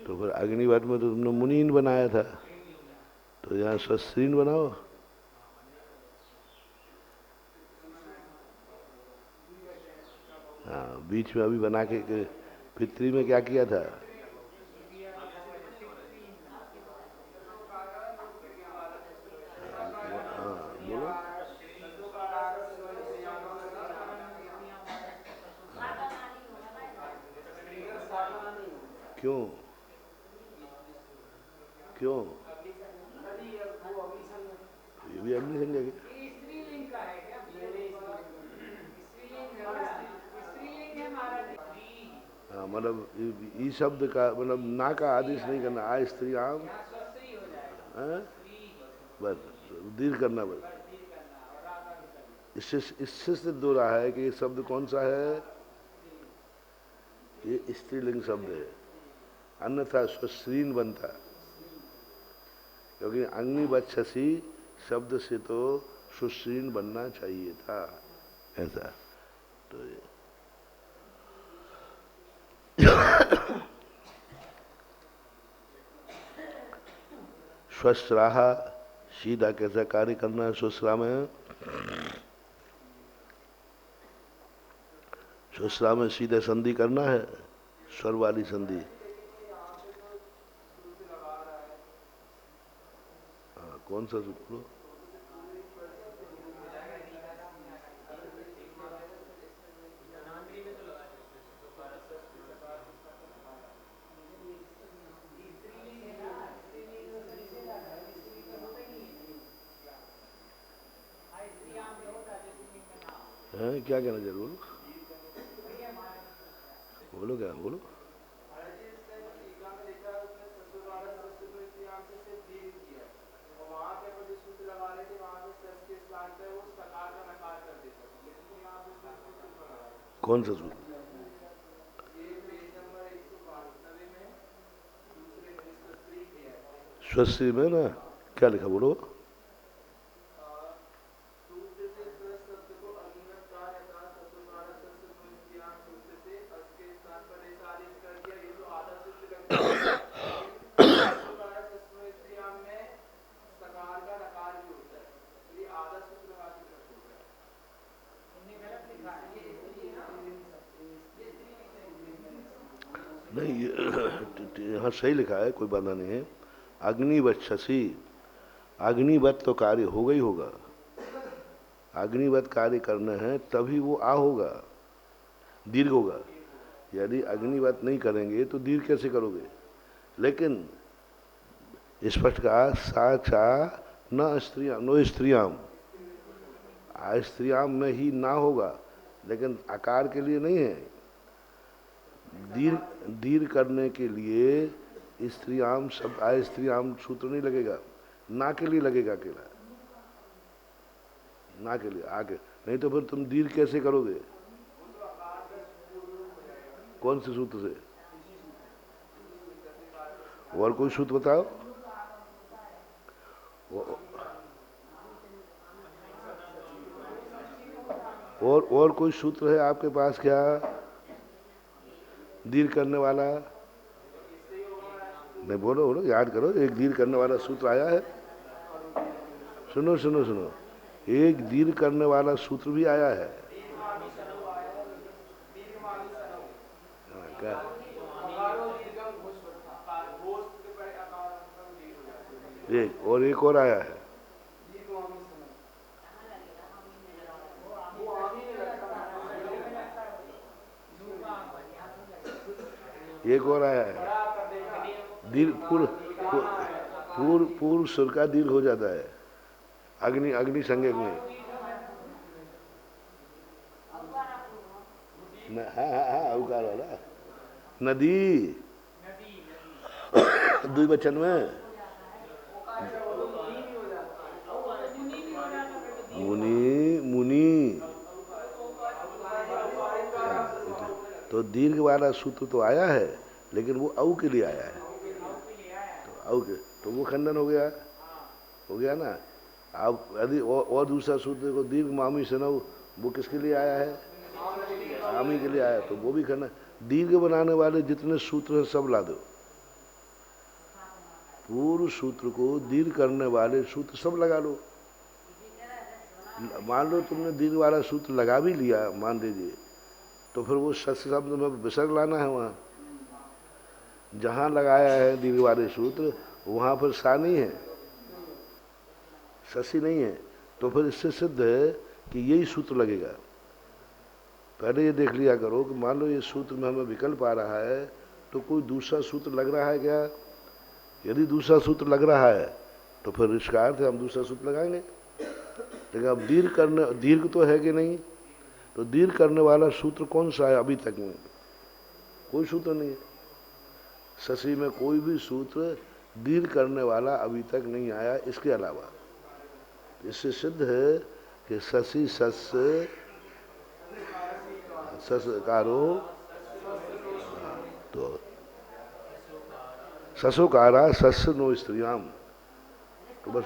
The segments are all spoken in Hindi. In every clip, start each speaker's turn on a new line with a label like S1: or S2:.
S1: तो फिर अग्निवत में तो तुमने मुनीन बनाया था, तो यहाँ स्वस्त्रीन बनाओ। हाँ, बीच में अभी बना के पितरी में क्या किया था? हाँ बोलो। क्यों? क्यों? ये भी अग्नि संज्ञा की। हाँ, मतलब ई शब्द का मतलब ना का आदेश नहीं करना, आ स्त्री आम, हाँ? बस दीर्घ करना बस। इससे सिद्ध हो रहा है कि ये शब्द कौन सा है? ये स्त्रीलिंग शब्द है, अन्यथा स्वश्रीन बनता, क्योंकि अग्निवक्षसी शब्द से तो सुश्रीन बनना चाहिए था, ऐसा। तो ये स्वस्राह, सीधा कैसा कार्य करना है स्वस्रा में? स्वस्रा में सीधे संधि करना है, स्वर वाली संधि। हाँ, कौन सा सूत्र? है क्या कहना चाहिए? बोलो बोलो, क्या बोलो? कौन सा सूत्र? स्वस्त्री में ना क्या लिखा, बोलो? नहीं, यहाँ सही लिखा है, कोई बाधा नहीं है। अग्निवक्षसी, अग्निवत तो कार्य होगा ही होगा, अग्निवत कार्य करना है तभी वो आ होगा, दीर्घ होगा। यदि अग्निवत नहीं करेंगे तो दीर्घ कैसे करोगे? लेकिन स्पष्ट कहा, सा चा न स्त्रियाम, नो स्त्रियाम, स्त्रियाम में ही ना होगा, लेकिन आकार के लिए नहीं है। दीर्घ दीर्घ करने के लिए स्त्रियाम शब्द, स्त्रियाम सूत्र नहीं लगेगा, ना के लिए लगेगा अकेला, ना के लिए आगे, नहीं तो फिर तुम दीर्घ कैसे करोगे? कौन से सूत्र से? और कोई सूत्र बताओ। और कोई सूत्र है आपके पास क्या, दीर्घ करने वाला? नहीं, बोलो बोलो, याद करो, एक दीर्घ करने वाला सूत्र आया है। सुनो सुनो सुनो, एक दीर्घ करने वाला सूत्र भी आया है। हाँ, क्या? एक और आया है। एक और आया है, दीर्घ पूर्व पूर्व पूर्व सुर का दीर्घ हो जाता है अग्नि, अग्नि संज्ञक में। हाँ हाँ हाँ, अवकार वाला नदी, द्विवचन में मुनि, मुनि। तो दीर्घ वाला सूत्र तो आया है, लेकिन वो औ के लिए आया है, तो औ के, तो वो खंडन हो गया, हो गया ना। अब यदि और दूसरा सूत्र को दीर्घ मामी सनव, वो किसके लिए आया है? आमी के लिए आया, तो वो भी खंडन। दीर्घ बनाने वाले जितने सूत्र हैं सब ला दो, पूर्व सूत्र को दीर्घ करने वाले सूत्र सब लगा लो। मान लो तुमने दीर्घ वाला सूत्र लगा भी लिया, मान लीजिए, तो फिर वो शस्य शब्द में विसर्ग लाना है। वहाँ जहाँ लगाया है दीर्घ वाले सूत्र वहाँ पर सा नहीं है, शशि नहीं है, तो फिर इससे सिद्ध है कि यही सूत्र लगेगा। पहले ये देख लिया करो कि मान लो ये सूत्र में हमें विकल्प आ रहा है तो कोई दूसरा सूत्र लग रहा है क्या। यदि दूसरा सूत्र लग रहा है तो फिर इसका अर्थ है हम दूसरा सूत्र लगाएंगे। लेकिन अब दीर्घ तो है कि नहीं, तो दीर्घ करने वाला सूत्र कौन सा है। अभी तक में कोई सूत्र नहीं है, शशि में कोई भी सूत्र दीर्घ करने वाला अभी तक नहीं आया। इसके अलावा इससे सिद्ध है कि शशि सस्य ससकारो, तो ससोकारा सस्य नो स्त्रियाम, तो बस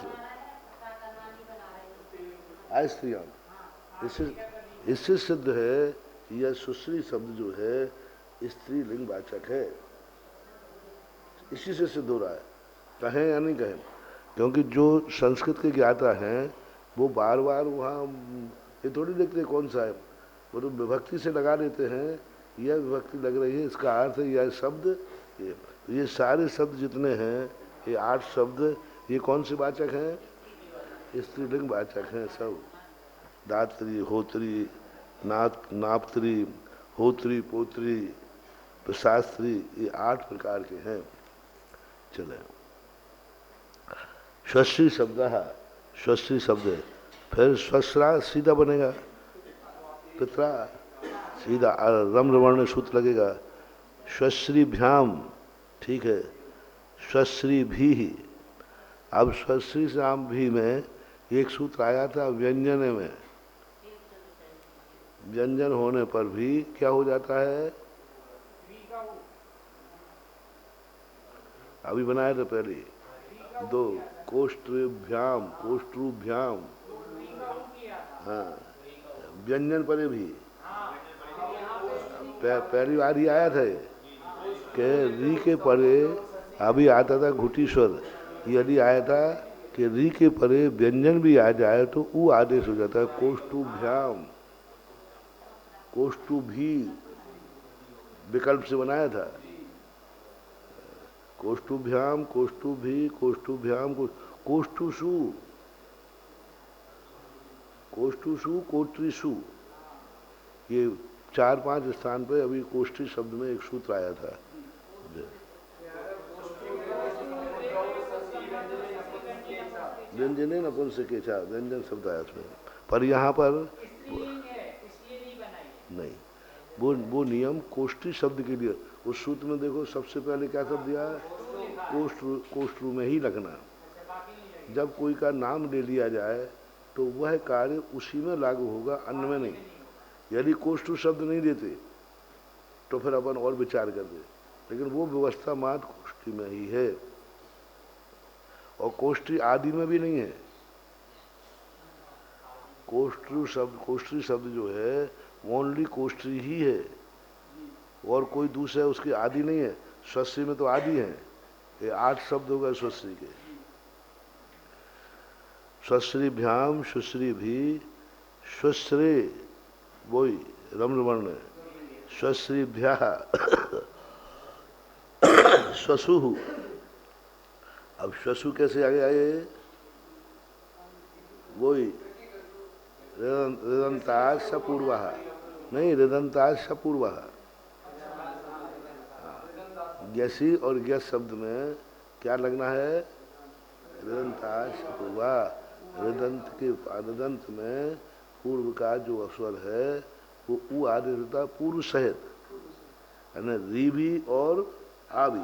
S1: अस्त्रियाम। इससे सिद्ध है कि यह सुश्री शब्द जो है स्त्रीलिंग वाचक है। इसी से सिद्ध हो रहा है, कहें या नहीं कहें, क्योंकि जो संस्कृत के ज्ञाता हैं वो बार बार वहाँ ये थोड़ी देखते कौन सा है, वो तो विभक्ति से लगा देते हैं, यह विभक्ति लग रही है इसका अर्थ है यह शब्द। ये सारे शब्द जितने हैं, ये 8 शब्द, ये कौन से वाचक हैं, स्त्रीलिंग वाचक हैं सब। दात्री, होत्री, नापत्री, होत्री, पोत्री, प्रशास्त्री, ये 8 प्रकार के हैं। चले, स्वश्री शब्द, स्वश्री शब्द, फिर स्वश्रा सीधा बनेगा, पित्रा सीधा रम्रवर्ण सूत्र लगेगा। स्वश्रीभ्याम, ठीक है, स्वश्री भी। अब स्वश्री श्याम भी में एक सूत्र आया था व्यंजन में, व्यंजन होने पर भी क्या हो जाता है, अभी बनाया था पहले 2 कोष्ठभ्याम, कोष्ठभ्याम, हाँ व्यंजन पर भी पहली बार ही आया था कि री के परे, अभी आता था घुटी स्वर, यदि आया था कि री के परे व्यंजन भी आ जाए तो वो आदेश हो जाता है कोष्ठभ्याम, कोष्ठुभी विकल्प से बनाया था। कोष्ठुभ्याम, कोष्ठुभी, कोष्ठुभ्याम, कोष्ठुषु, कोष्ठुषु, कोत्रिषु, ये 4-5 स्थान पे अभी कोष्ठी शब्द में एक सूत्र आया था। व्यंजन नपुंसकेचा, व्यंजन शब्द आया उसमें, पर यहाँ पर नहीं, वो नियम कोष्ठी शब्द के लिए। उस सूत्र में देखो सबसे पहले क्या शब्द दिया है, कोष्ठु में ही लगना। जब कोई का नाम ले लिया जाए तो वह कार्य उसी में लागू होगा, अन्य में नहीं। यदि कोष्ठु शब्द नहीं देते तो फिर अपन और विचार करते, लेकिन वो व्यवस्था मात्र कोष्ठी में ही है, और कोष्ठी आदि में भी नहीं है। कोष्ठी शब्द जो है ओनली कोष्ठी ही है, और कोई दूसरा उसकी आदि नहीं है। स्वश्री में तो आदि है, ये 8 शब्द हो गए स्वश्री के। स्वश्रीभ्याम, सुश्री भी, स्वश्रे वही रम्रवर्ण, स्वश्रीभ्या स्वसु। अब स्वसु कैसे आगे आए, वही ऋदंतात् सपूर्वः, नहीं ऋदंतात् सपूर्वः। गैसी और गैस शब्द में क्या लगना है, ऋदंतात् सपूर्वः। ऋदंत में पूर्व का जो स्वर है वो ऊ आदेश होता है पूर्व सहित, यानी री भी और आ भी।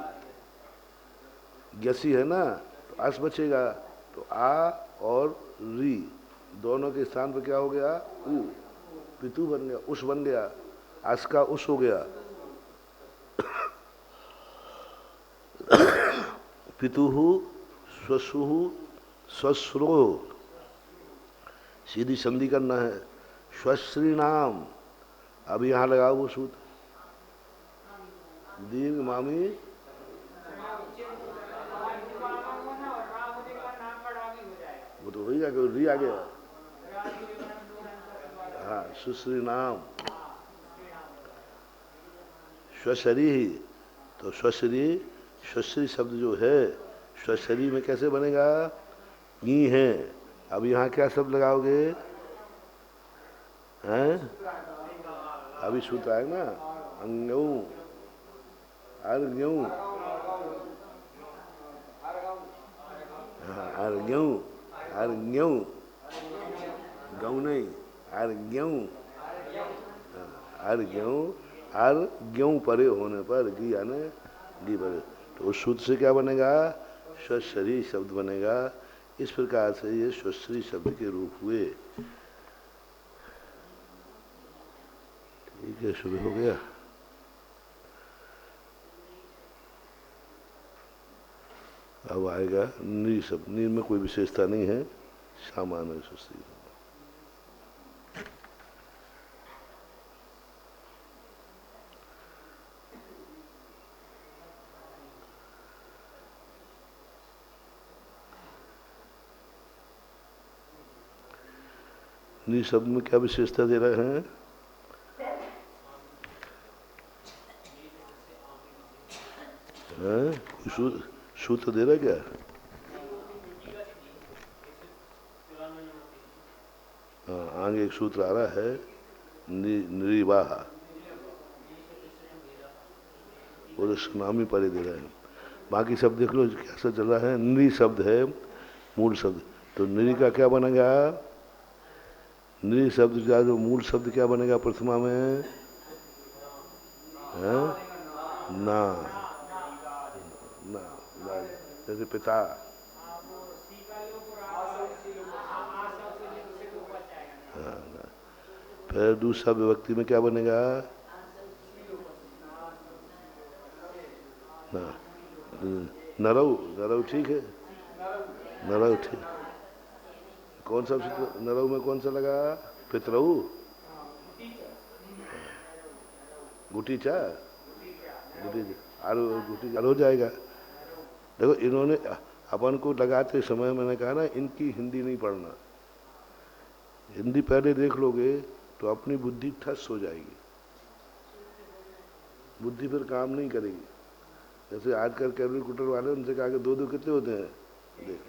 S1: गैसी है ना तो अस बचेगा, तो आ और री दोनों के स्थान पर क्या हो गया, ऊ, पितु बन गया, उस बन गया, अस का उस हो गया, पितुहु, स्वसुहु, स्वश्रो, सीधी संधि करना है। स्वश्री नाम, अब यहाँ लगाओ वो सूत्र, दीर्घ मामी हो ही गया, री आ गया। हाँ, सुश्री नाम स्वशरी ही, तो स्वश्री, स्वश्री शब्द जो है स्वश्री में कैसे बनेगा? ई है। अब यहाँ क्या शब्द लगाओगे? हैं? अभी सूत्र आएगा ना, अंग्यू, अर्घ्यू, हाँ, अर्घ्यू, अर्घ्यू, गऊ नहीं, अर्घ्यू, अर्घ्यू, अर्घ्यू परे होने पर गी आने, गी परे, तो उस सूत्र से क्या बनेगा? स्वश्री शब्द बनेगा। इस प्रकार से ये स्वश्री शब्द के रूप हुए। ठीक है, शुरू हो गया। अब आएगा नी शब्द। नी में कोई विशेषता नहीं है, सामान्य स्वश्री। नी शब्द में क्या विशेषता दे रहे हैं? सूत्र दे रहा क्या? हाँ, आगे एक सूत्र आ रहा है निर्वाह, वो तो नाम ही परे दे रहे हैं। बाकी शब्द देख लो कैसा चल रहा है। नृ शब्द है मूल शब्द, तो नृ का क्या बनेगा? नृ शब्द का जो मूल शब्द क्या बनेगा प्रथमा में? है ना, ना, ना, जैसे पिता। हाँ, ना। फिर दूसरा विभक्ति में क्या बनेगा? ना, नरऊ, नरऊ ठीक है, नरऊ ठीक। कौन सा नरऊ में कौन सा लगा? पितरऊ, गुटीचा, गुटी हो जाएगा। देखो इन्होंने अपन को लगाते समय मैंने कहा ना, इनकी हिंदी नहीं पढ़ना। हिंदी पहले देख लोगे तो अपनी बुद्धि ठस हो जाएगी, बुद्धि फिर काम नहीं करेगी। जैसे आजकल कैलकुलेटर वाले, उनसे कहा कि दो दो कितने होते हैं, देख।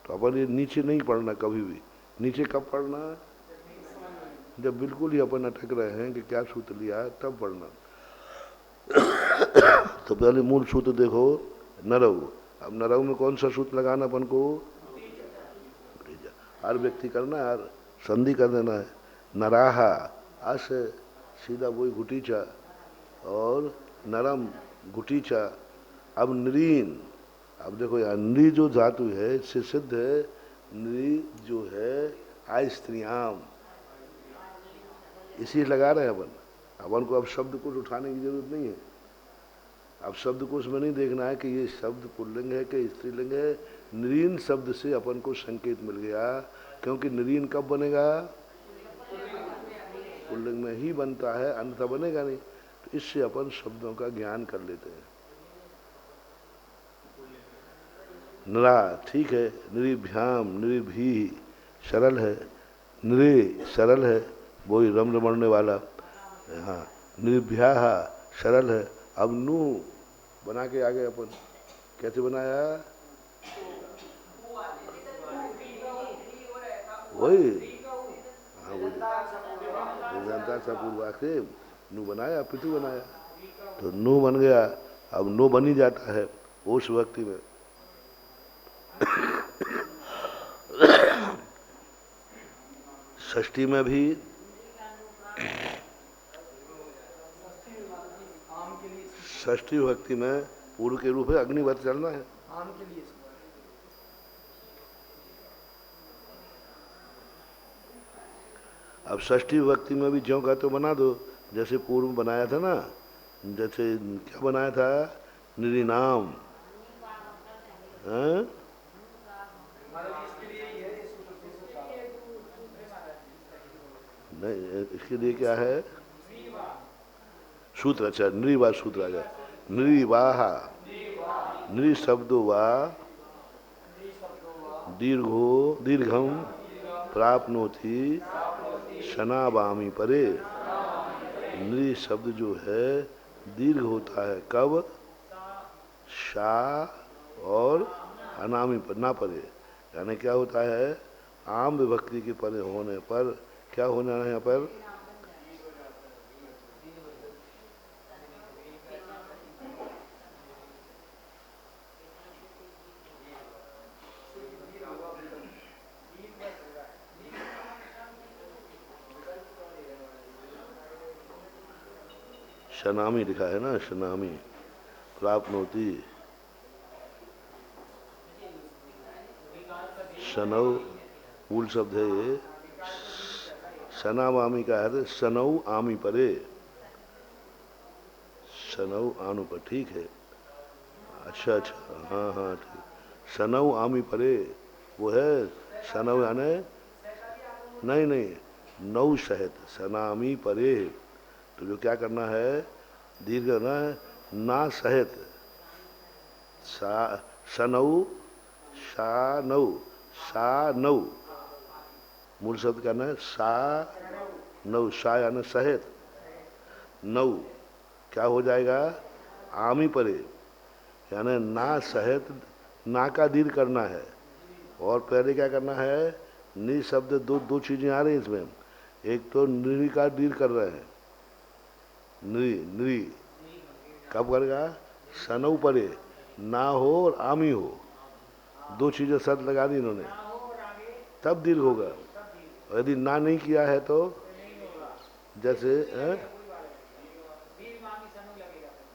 S1: तो अपन ये नीचे नहीं पढ़ना कभी भी। नीचे कब पढ़ना? जब बिल्कुल ही अपन अटक रहे हैं कि क्या सूत्र लिया है, तब पढ़ना। तो पहले मूल सूत्र देखो, नरऊ। अब नरऊ में कौन सा सूत्र लगाना अपन को? हर व्यक्ति करना है, हर संधि कर देना है। नराहा, अस सीधा वही गुटीचा, और नरम गुटीचा। अब नरीन, अब देखो यार, नृ जो धातु है इससे सिद्ध है नृ जो है आय स्त्रियाम, इसी लगा रहे हैं अपन। अपन को अब शब्द कोश उठाने की जरूरत नहीं है। अब शब्द कोश में नहीं देखना है कि ये शब्द पुल्लिंग है कि स्त्रीलिंग है। नरीन शब्द से अपन को संकेत मिल गया, क्योंकि नरीन कब बनेगा? पुल्लिंग में ही बनता है, अन्यथा बनेगा नहीं। तो इससे अपन शब्दों का ज्ञान कर लेते हैं। नरा ठीक है, नृभ्याम, नृभी सरल है, नृ सरल है, वही रम रमड़ने वाला। हाँ, नृभ्या सरल है। अब नू बना के आगे अपन कैसे बनाया? वही, हाँ वही जानता था पूर्वाक से। नू बनाया, पितु बनाया, तो नू बन गया। अब नो बन ही जाता है उस व्यक्ति में। षष्ठी में भी षष्ठी भक्ति में पूर्व के रूप है अग्निवत चलना है। अब षष्ठी भक्ति में भी ज्यों का तो बना दो, जैसे पूर्व बनाया था ना। जैसे क्या बनाया था? निरिनाम, नहीं, इसके लिए क्या है सूत्र? अच्छा, नृवा सूत्र आ गया। नृवाहा, नृ शब्दो वा दीर्घो दीर्घम प्राप्नोति शनावामी परे। नृ शब्द जो है दीर्घ होता है कब? शा और अनामी पर ना परे, यानी क्या होता है? आम विभक्ति के परे होने पर क्या होना है यहाँ पर? शनामी लिखा है ना, शनामी प्राप्नोति। शनौ मूल शब्द है ये। शनावामी का है शनौ आमी परे, शनौ आनु पर, ठीक है। अच्छा अच्छा, हाँ हाँ ठीक। शनौ आमी परे वो है शनौ, यानी नहीं नहीं नौ सहित सनामी परे। तो जो क्या करना है, दीर्घ करना है ना सहित सा सनौ सा नौ सा नौ, मूल शब्द करना है सा नौ, सा यानी सहित, नौ क्या हो जाएगा? आमी परे, यानी ना सहित ना का दीर्घ करना है। और पहले क्या करना है? नि शब्द दो दो चीजें आ रही हैं इसमें। एक तो नृ का दीर्घ कर रहे हैं, नृ नृ कब करेगा? सनऊ परे, ना हो और आमी हो, दो चीजें शर्त लगा दी इन्होंने, तब दीर्घ होगा। और यदि ना नहीं किया है तो जैसे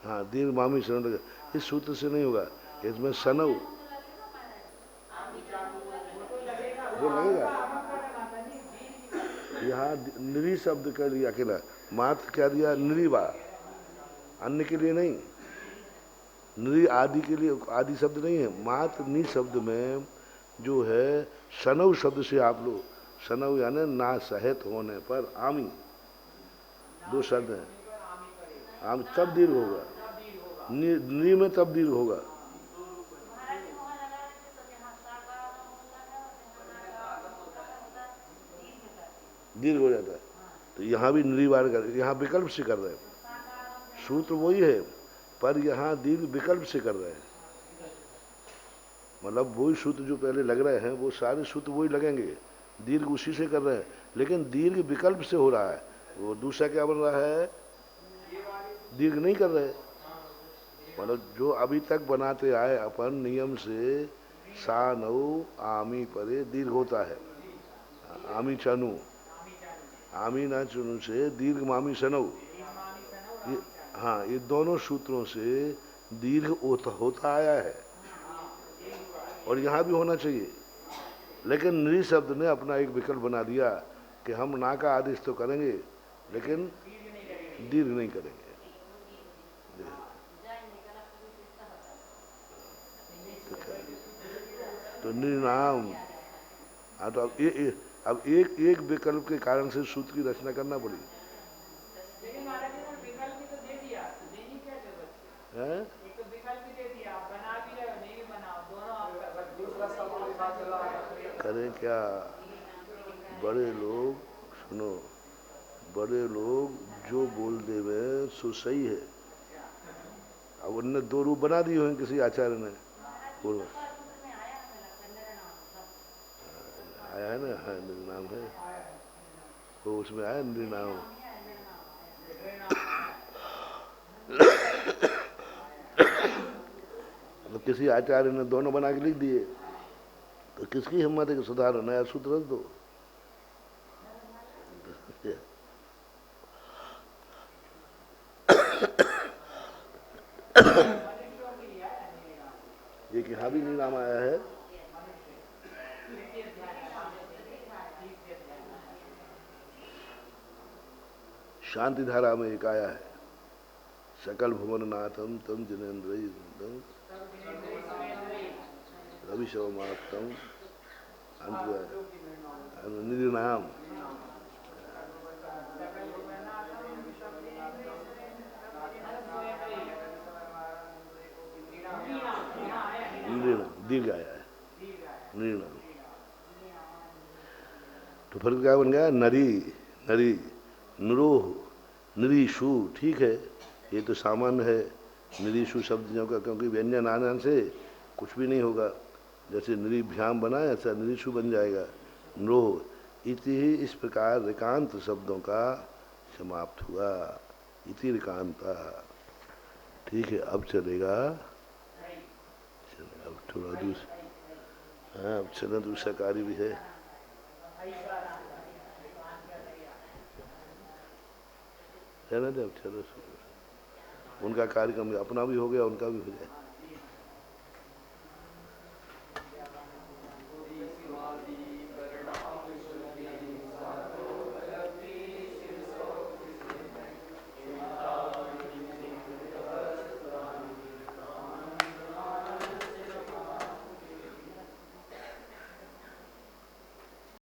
S1: हाँ दीर्घ मामी सनऊ लगेगा, इस सूत्र से नहीं होगा। इसमें सनऊ वो लगेगा। यहाँ नृ शब्द कर लिया अकेला, मात्र क्या दिया? नृवा, अन्य के लिए नहीं, नृ आदि के लिए आदि शब्द नहीं है, मात्र नि शब्द में जो है सनऊ शब्द से आप लोग, सनऊ यानी ना सहित होने पर आमी, दो शब्द हैं, आम तब दीर्घ होगा, नि में तब दीर्घ होगा। दीर्घ हो जाता है। तो यहाँ भी निर्वार कर, यहाँ विकल्प से कर रहे हैं, सूत्र वही है पर यहाँ दीर्घ विकल्प से कर रहे हैं। मतलब वही सूत्र जो पहले लग रहे हैं वो सारे सूत्र वही लगेंगे, दीर्घ उसी से कर रहे हैं, लेकिन दीर्घ विकल्प से हो रहा है। वो दूसरा क्या बन रहा है? दीर्घ नहीं कर रहे। मतलब जो अभी तक बनाते आए अपन नियम से, सा नौ आमी परे दीर्घ होता है, आमी चनु, आमी ना चुनु से दीर्घ मामी सनऊ, ये हाँ ये दोनों सूत्रों से दीर्घ होता आया है और यहाँ भी होना चाहिए। लेकिन नृ शब्द ने अपना एक विकल्प बना दिया कि हम ना का आदेश तो करेंगे लेकिन दीर्घ नहीं करेंगे। तो निर्नाम, हाँ तो अब एक एक विकल्प के कारण से सूत्र की रचना करना पड़ी है। करें क्या? बड़े लोग सुनो, बड़े लोग जो बोल देवे सो सही है। अब उनने दो रूप बना दिए हैं किसी आचार्य ने, बोलो आया है ना, हाँ नाम है वो, उसमें आया नाम। तो किसी आचार्य ने दोनों बना के लिख दिए, तो किसकी हिम्मत है कि सुधारो, नया सूत्र रख दो। ये कि हाँ भी नहीं नाम आया है। शांति धारा में एक आया है, सकल भुवन नाथम तम जिनेन्द्र रवि शवमाप्तम निधि नाम। दीर्घ आया है, निर्णाम। तो फिर क्या बन गया? नरी, नरी, नरोह, नरीशु। ठीक है, ये तो सामान्य है नरीशु शब्द जो का, क्योंकि व्यंजन आने से कुछ भी नहीं होगा। जैसे नरीभ्याम बना ऐसा नरीशु बन जाएगा। नरोह इति ही इस प्रकार रिकांत शब्दों का समाप्त हुआ। इति रिकांता। ठीक है, अब चलेगा, अब थोड़ा दूसरा, हाँ अब चलना दूसरा कार्य भी है। चलो जब चलो, उनका कार्यक्रम अपना भी हो गया, उनका भी हो जाए।